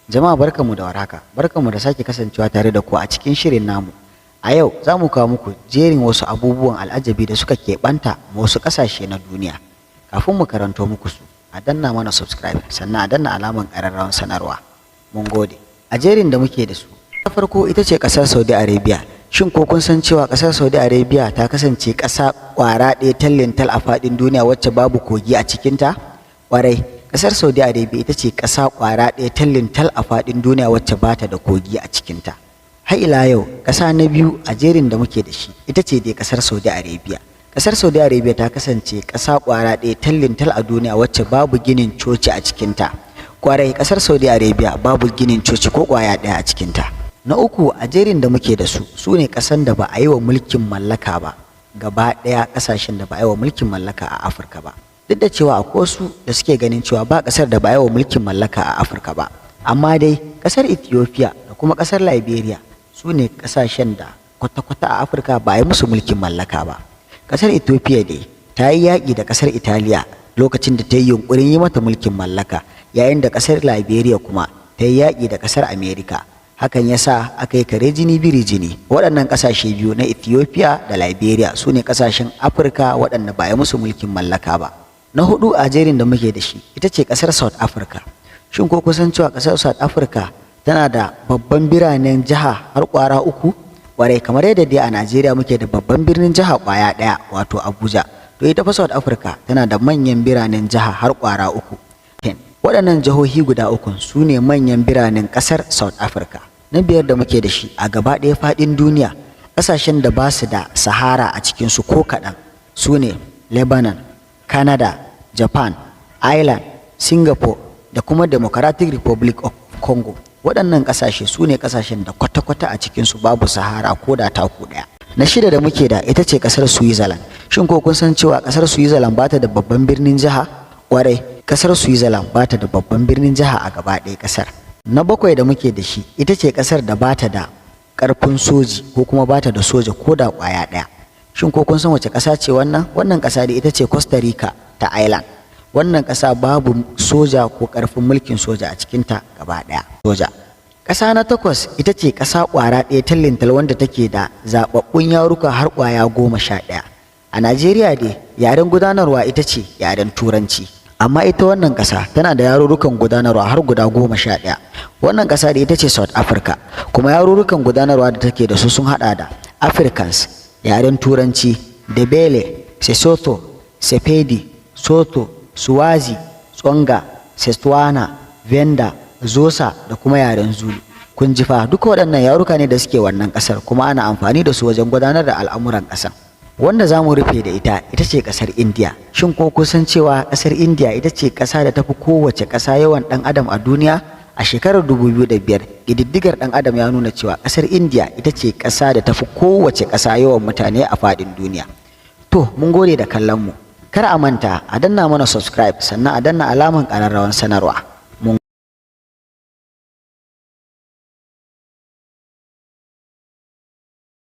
Jama'a barkanmu da warhaka, barkanmu da sake kasancewa tare da ku a cikin shirin namu. A yau za mu kawo muku jerin wasu abubuwan al'ajabi da suka keɓanta ma wasu ƙasashe na duniya. Kafin mu karanto muku su, a danna mana subscribe sannan a danna alamar ƙararrawar sanarwa. Mun gode. A jerin da muke da su, ta farko ita ce ƙasar Saudi Arabia. Shin ko kun san cewa ƙasar Saudi Arabia ta kasance ƙasa ƙwara ɗaya tallintal a faɗin duniya wacce babu kogi a cikinta? Ƙwarai, ƙasar Saudi Arabia ita ce ƙasa ƙwara ɗaya tallintal a faɗin duniya wacce ba ta da kogi a cikinta. Har ila yau, ƙasa na biyu a jerin da muke da shi ita ce dai ƙasar Saudi Arabia. Ƙasar Saudi Arabia ta kasance ƙasa ƙwara ɗaya tallintal a duniya wacce babu ginin coci a cikinta. Ƙwarai, ƙasar Saudi Arabia babu ginin coci ko ƙwaya ɗaya a cikinta. Na uku a jerin da muke da su ne ƙasan da ba a yi wa mulkin mallaka ba, gaba ɗaya ƙasashen da ba a yi wa mulkin mallaka a Afirka ba. Duk da cewa akwai wasu da suke ganin cewa ba ƙasar da ba a yi wa mulkin mallaka a Afirka ba, amma dai ƙasar Ethiopia da kuma ƙasar Liberia su ne ƙasashen da kwata-kwata a Afirka ba a yi musu mulkin mallaka ba. Ƙasar Ethiopia dai ta yi yaƙi da ƙasar Italiya lokacin da ta yi yunƙurin yi mata mulkin mallaka, yayin da ƙasar Liberia kuma ta yi yaƙi da ƙasar Amerika. Hakan ya sa aka yi kare jini biri jini. Waɗannan ƙasashe biyu na Ethiopia da Liberia su ne ƙasashen Afirka waɗanda ba a yi musu mulkin mallaka ba. Na hudu a jerin da muke da shi ita ce ƙasar South Africa. Shin ko kusan cewa ƙasar South Africa tana da babban biranen jiha har ƙwara uku? Ƙwarai, kamar yadda dai a Najeriya muke da babban birnin jiha ƙwaya ɗaya wato Abuja, to ita fa South Africa tana da manyan biranen jiha har ƙwara uku. Waɗannan jihohi guda uku su ne manyan biranen ƙasar South Africa. Na biyar da muke da shi a gaba ɗaya faɗin duniya, ƙasashen da ba su da Sahara a cikinsu ko kaɗan su ne Lebanon, Canada, Japan, Ireland, Singapore da kuma Democratic Republic of Congo. Waɗannan ƙasashe su ne ƙasashen da kwata-kwata a cikinsu babu Sahara ko da taku ɗaya. Na shida da muke da ita ce ƙasar Switzerland. Shin ko kun san cewa ƙasar Switzerland ba ta da babban birnin jiha? Ƙwarai, ƙasar Switzerland ba ta da babban birnin jiha a gaba ɗaya ƙasar. Na bakwai da muke da shi ita ce ƙasar da ba ta da ƙarfin soji ko kuma ba ta da soja ko da ƙwaya ɗaya. Shin ko kun san wace ƙasa ce wannan? Wannan ƙasa da ita ce Costa Rica ta Island. Wannan ƙasa babu soja ko ƙarfin mulkin soja a cikinta gaba ɗaya. Soja. Ƙasa na takwas ita ce ƙasa ƙwara ɗaya tallintal wanda take da zaɓaɓɓun yaruka har ƙwaya 11. A Najeriya dai yaren gudanarwa ita ce yaren Turanci. Amma ita wannan ƙasa tana da yarurrukan gudanarwa har guda 11. Wannan ƙasa da ita ce South Africa, kuma yarurrukan gudanarwa da take da su sun haɗa da Afrikaans, yaren Turanci, Ndebele, Sesotho, Sepedi, Sotho, Swazi, Tsonga, Setswana, Venda, Xhosa da kuma yaren Zulu. Kun ji fa duka waɗannan yaruka ne da suke wannan ƙasar, kuma ana amfani da su wajen gudanar da al'amuran ƙasar. Wanda za mu rufe da ita ce ƙasar India. Shin ko kusan cewa ƙasar India ita ce ƙasa da tafi kowace ƙasa yawan ɗan adam a duniya? A shekarar 2005 ƙididdigar ɗan adam ya nuna cewa ƙasar India ita ce ƙasa da tafi kowace ƙasa yawan mutane a faɗin duniya. To, mun gode da kallon mu. Kar a manta a danna mana subscribe sannan a danna alamar ƙararrawar sanarwa.